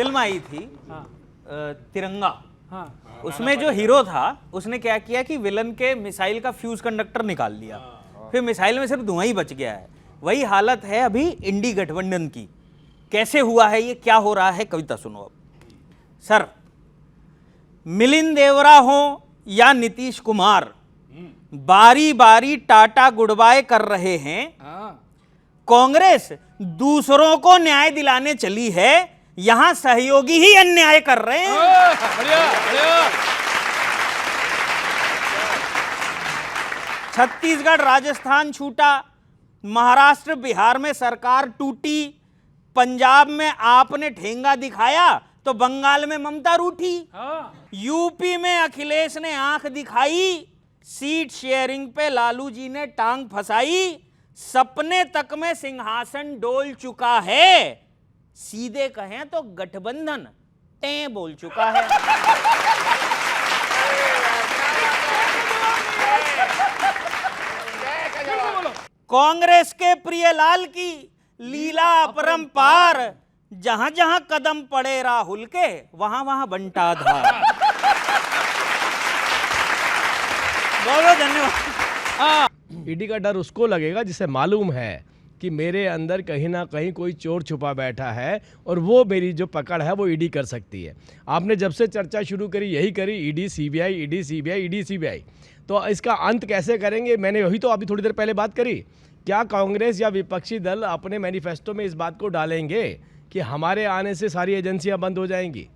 Film आई थी तिरंगा, हाँ, उसमें जो हीरो था उसने क्या किया कि विलन के मिसाइल का फ्यूज कंडक्टर निकाल लिया, फिर मिसाइल में सिर्फ धुआं ही बच गया है। वही हालत है अभी इंडी गठबंधन की। कैसे हुआ है ये, क्या हो रहा है, कविता सुनो अब। सर, मिलिंद देवरा हो या नीतीश कुमार, बारी बारी टाटा गुड बाय कर रहे हैं। हाँ। कांग्रेस दूसरों को न्याय दिलाने चली है, यहां सहयोगी ही अन्याय कर रहे हैं। बढ़िया बढ़िया। छत्तीसगढ़ राजस्थान छूटा, महाराष्ट्र बिहार में सरकार टूटी, पंजाब में आपने ठेंगा दिखाया तो बंगाल में ममता रूठी, हाँ। यूपी में अखिलेश ने आंख दिखाई, सीट शेयरिंग पे लालू जी ने टांग फंसाई, सपने तक में सिंहासन डोल चुका है, सीधे कहें तो गठबंधन टे बोल चुका है। कांग्रेस के प्रियलाल की लीला अपरंपार, जहां जहां कदम पड़े राहुल के वहां वहां बंटाधार। बहुत बहुत धन्यवाद। ईडी का डर उसको लगेगा जिसे मालूम है कि मेरे अंदर कहीं ना कहीं कोई चोर छुपा बैठा है और वो मेरी जो पकड़ है वो ईडी कर सकती है। आपने जब से चर्चा शुरू करी यही करी, ED CBI, ED CBI, ED CBI. तो इसका अंत कैसे करेंगे, मैंने वही तो अभी थोड़ी देर पहले बात करी। क्या कांग्रेस या विपक्षी दल अपने मैनिफेस्टो में इस बात को डालेंगे कि हमारे आने से सारी एजेंसियां बंद हो जाएंगी?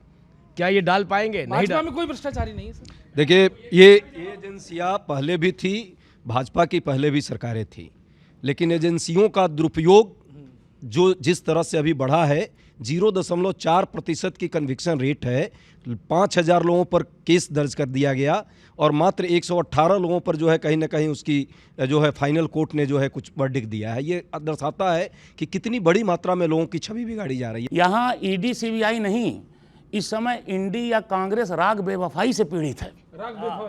क्या ये डाल पाएंगे? नहीं भाजपा डाल। में कोई भ्रष्टाचारी नहीं है सर। देखिए, ये एजेंसियां पहले भी थी, भाजपा की पहले भी सरकारें थी, लेकिन एजेंसियों का दुरुपयोग जो जिस तरह से अभी बढ़ा है, 0.4% की कन्विक्शन रेट है, 5000 लोगों पर केस दर्ज कर दिया गया और मात्र 118 लोगों पर जो है कहीं ना कहीं उसकी जो है फाइनल कोर्ट ने जो है कुछ वर्डिक्ट दिया है। ये दर्शाता है कि कितनी बड़ी मात्रा में लोगों की छवि बिगाड़ी जा रही है। यहाँ ईडी सीबीआई नहीं, इस समय इंडी या कांग्रेस राग बेवफाई से पीड़ित है।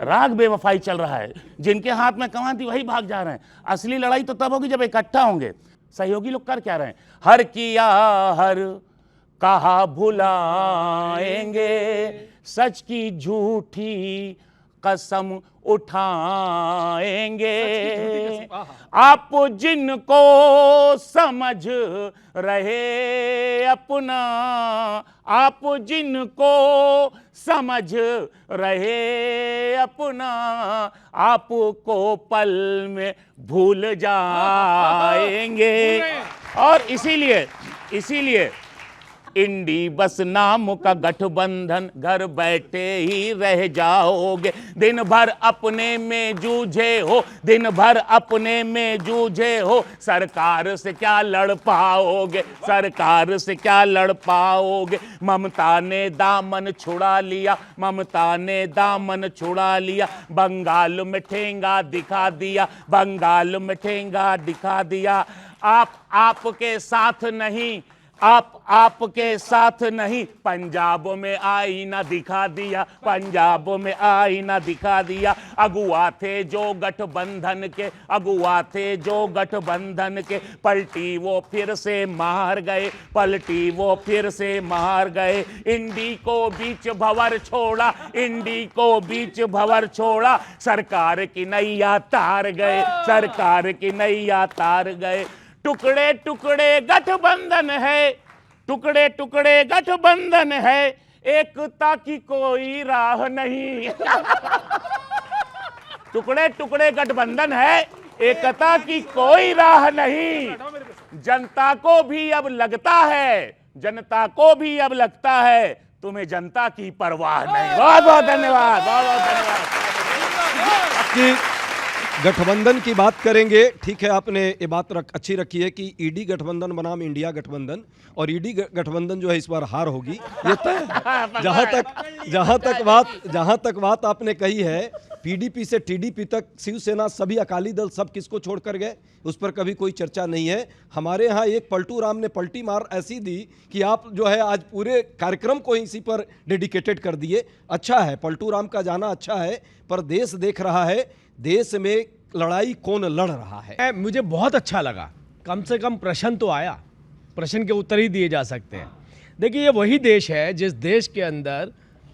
राग बेवफाई चल रहा है, जिनके हाथ में कमान थी वही भाग जा रहे हैं। असली लड़ाई तो तब होगी जब इकट्ठा होंगे। सहयोगी लोग कर क्या रहे हैं, हर किया हर कहा भुलाएंगे, सच की झूठी कसम उठाएंगे। आप जिनको समझ रहे अपना, आप जिनको समझ रहे अपना, आपको पल में भूल जाएंगे। और इसीलिए इंडी बस नाम का गठबंधन, घर बैठे ही रह जाओगे। दिन भर अपने में जूझे हो, दिन भर अपने में जूझे हो, सरकार से क्या लड़ पाओगे, सरकार से क्या लड़ पाओगे। ममता ने दामन छुड़ा लिया, ममता ने दामन छुड़ा लिया, बंगाल में ठेंगा दिखा दिया, बंगाल में ठेंगा दिखा दिया। आपके साथ नहीं, आपके साथ नहीं, पंजाब में आईना दिखा दिया, पंजाब में आईना दिखा दिया। अगुआ थे जो गठबंधन के, अगुआ थे जो गठबंधन के, पलटी वो फिर से मार गए, पलटी वो फिर से मार गए। इंडी को बीच भंवर छोड़ा, इंडी को बीच भंवर छोड़ा, सरकार की नैया तार गए, सरकार की नैया तार गए। टुकड़े टुकड़े गठबंधन है, टुकड़े टुकड़े गठबंधन है, एकता की कोई राह नहीं। टुकड़े टुकड़े गठबंधन है, एकता की कोई राह नहीं। जनता को भी अब लगता है, जनता को भी अब लगता है, तुम्हें जनता की परवाह नहीं। बहुत बहुत धन्यवाद, बहुत बहुत धन्यवाद। आपकी गठबंधन की बात करेंगे, ठीक है, आपने ये बात अच्छी रखी है कि ईडी गठबंधन बनाम इंडिया गठबंधन, और ईडी गठबंधन जो है इस बार हार होगी, ये तय है। जहां तक बात आपने कही है, पीडीपी से टीडीपी तक, शिवसेना, सभी अकाली दल सब किसको छोड़कर गए, उस पर कभी कोई चर्चा नहीं है। हमारे यहाँ एक पलटू राम ने पलटी मार ऐसी दी कि आप जो है आज पूरे कार्यक्रम को इसी पर डेडिकेटेड कर दिए। अच्छा है, पलटू राम का जाना अच्छा है, पर देश देख रहा है, देश में लड़ाई कौन लड़ रहा है। मुझे बहुत अच्छा लगा, कम से कम प्रश्न तो आया, प्रश्न के उत्तर ही दिए जा सकते हैं। देखिए ये वही देश है जिस देश के अंदर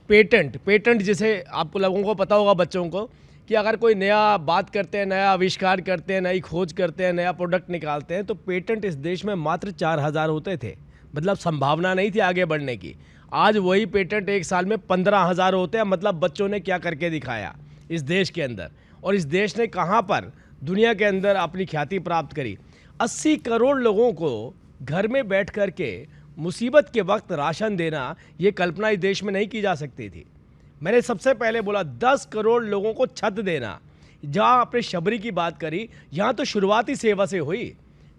पेटेंट जिसे आपको लोगों को पता होगा, बच्चों को, कि अगर कोई नया बात करते हैं, नया आविष्कार करते हैं, नई खोज करते हैं, नया प्रोडक्ट निकालते हैं, तो पेटेंट इस देश में मात्र 4000 होते थे। मतलब संभावना नहीं थी आगे बढ़ने की। आज वही पेटेंट एक साल में 15,000 होते हैं। मतलब बच्चों ने क्या करके दिखाया इस देश के अंदर, और इस देश ने कहाँ पर दुनिया के अंदर अपनी ख्याति प्राप्त करी। 80 करोड़ लोगों को घर में बैठ कर के मुसीबत के वक्त राशन देना, ये कल्पना इस देश में नहीं की जा सकती थी। मैंने सबसे पहले बोला 10 करोड़ लोगों को छत देना। जहाँ आपने शबरी की बात करी, यहाँ तो शुरुआती सेवा से हुई।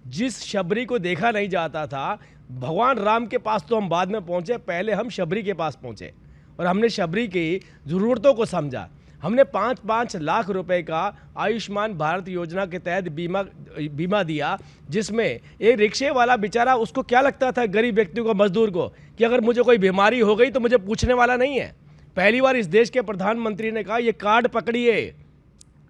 जिस शबरी को देखा नहीं जाता था, भगवान राम के पास तो हम बाद में पहुँचे, पहले हम शबरी के पास पहुँचे और हमने शबरी की ज़रूरतों को समझा। हमने 5-5 लाख रुपए का आयुष्मान भारत योजना के तहत बीमा दिया, जिसमें एक रिक्शे वाला बेचारा, उसको क्या लगता था गरीब व्यक्ति को, मजदूर को, कि अगर मुझे कोई बीमारी हो गई तो मुझे पूछने वाला नहीं है। पहली बार इस देश के प्रधानमंत्री ने कहा ये कार्ड पकड़िए,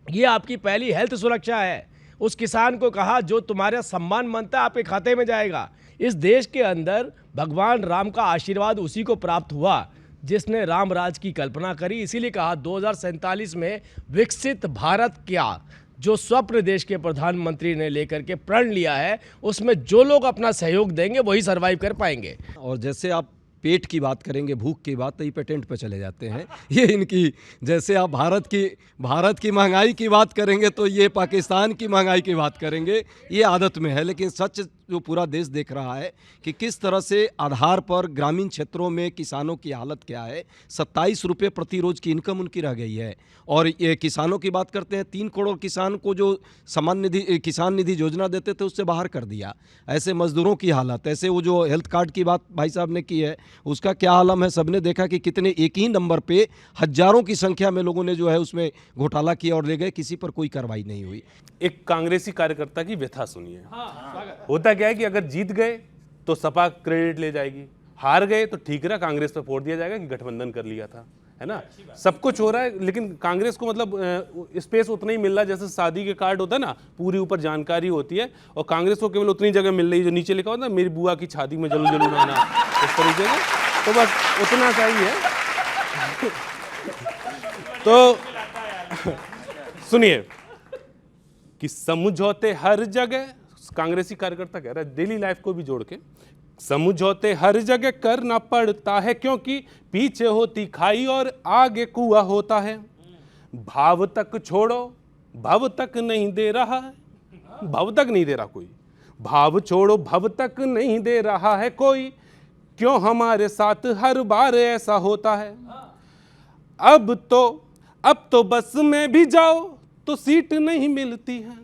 ये आपकी पहली हेल्थ सुरक्षा है। उस किसान को कहा जो तुम्हारा सम्मान बनता है आपके खाते में जाएगा। इस देश के अंदर भगवान राम का आशीर्वाद उसी को प्राप्त हुआ जिसने राम राज की कल्पना करी। इसीलिए कहा 2047 में विकसित भारत क्या, जो स्वप्न देश के प्रधानमंत्री ने लेकर के प्रण लिया है, उसमें जो लोग अपना सहयोग देंगे वही सरवाइव कर पाएंगे। और जैसे आप पेट की बात करेंगे, भूख की बात, तो ये पेटेंट पे चले जाते हैं। ये इनकी, जैसे आप भारत की महंगाई की बात करेंगे तो ये पाकिस्तान की महंगाई की बात करेंगे, ये आदत में है। लेकिन सच जो पूरा देश देख रहा है कि किस तरह से आधार पर ग्रामीण क्षेत्रों में किसानों की हालत क्या है। 27 रुपये प्रति रोज की इनकम उनकी रह गई है। और ये किसानों की बात करते हैं, 3 करोड़ किसान को जो किसान निधि योजना देते थे उससे बाहर कर दिया। ऐसे मजदूरों की हालत, ऐसे वो जो हेल्थ कार्ड की बात भाई साहब ने की है, उसका क्या आलम है। सबने देखा कि कितने एक ही नंबर पे हजारों की संख्या में लोगों ने जो है उसमें घोटाला किया और ले गए, किसी पर कोई कार्रवाई नहीं हुई। एक कांग्रेसी कार्यकर्ता की व्यथा सुनिए। होता क्या है कि अगर जीत गए तो सपा क्रेडिट ले जाएगी, हार गए तो ठीक रहा, कांग्रेस पे फोड़ दिया जाएगा कि गठबंधन कर लिया था, है ना। सब कुछ हो रहा है, लेकिन कांग्रेस को मतलब स्पेस उतना ही मिल रहा है जैसे शादी के कार्ड होता है ना, पूरी ऊपर जानकारी होती है, और कांग्रेस को केवल उतनी जगह मिल रही है जो नीचे लिखा होता है मेरी बुआ की शादी में जरूर जरूर आना, इस तरीके से। तो बस उतना चाहिए। तो सुनिए कि समझौते हर जगह, कांग्रेसी कार्यकर्ता कह रहा है, डेली लाइफ को भी जोड़ के, समझौते हर जगह करना पड़ता है क्योंकि पीछे होती खाई और आगे कुआं होता है। भाव तक छोड़ो, भव तक नहीं दे रहा है, भव तक नहीं दे रहा कोई। भाव छोड़ो, भव तक नहीं दे रहा है कोई, क्यों हमारे साथ हर बार ऐसा होता है। अब तो बस में भी जाओ तो सीट नहीं मिलती है।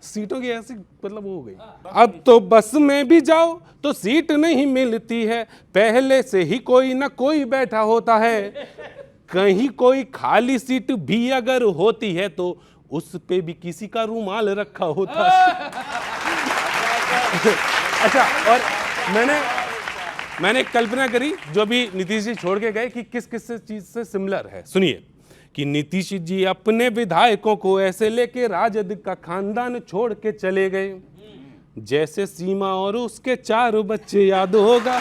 सीटों की ऐसी मतलब हो गई। अब तो बस में भी जाओ तो सीट नहीं मिलती है, पहले से ही कोई ना कोई बैठा होता है। कहीं कोई खाली सीट भी अगर होती है तो उस पे भी किसी का रूमाल रखा होता है। अच्छा, और मैंने एक कल्पना करी जो भी नीतीश जी छोड़ के गए कि किस किस चीज से सिमिलर है। सुनिए कि नीतीश जी अपने विधायकों को ऐसे लेके राजद का खानदान छोड़ के चले गए, जैसे सीमा और उसके 4 बच्चे याद होगा।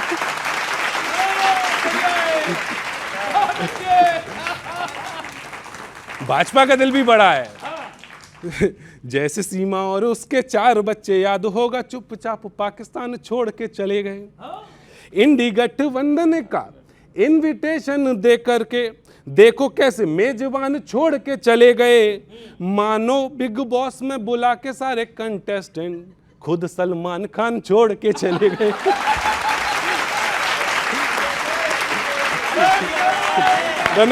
भाजपा का दिल भी बड़ा है। जैसे सीमा और उसके 4 बच्चे याद होगा, चुपचाप पाकिस्तान छोड़ के चले गए। इंडी गठबंधन का इनविटेशन दे करके देखो कैसे मेजबान छोड़ के चले गए। मानो बिग बॉस में बुला के सारे कंटेस्टेंट खुद सलमान खान छोड़ के चले गए।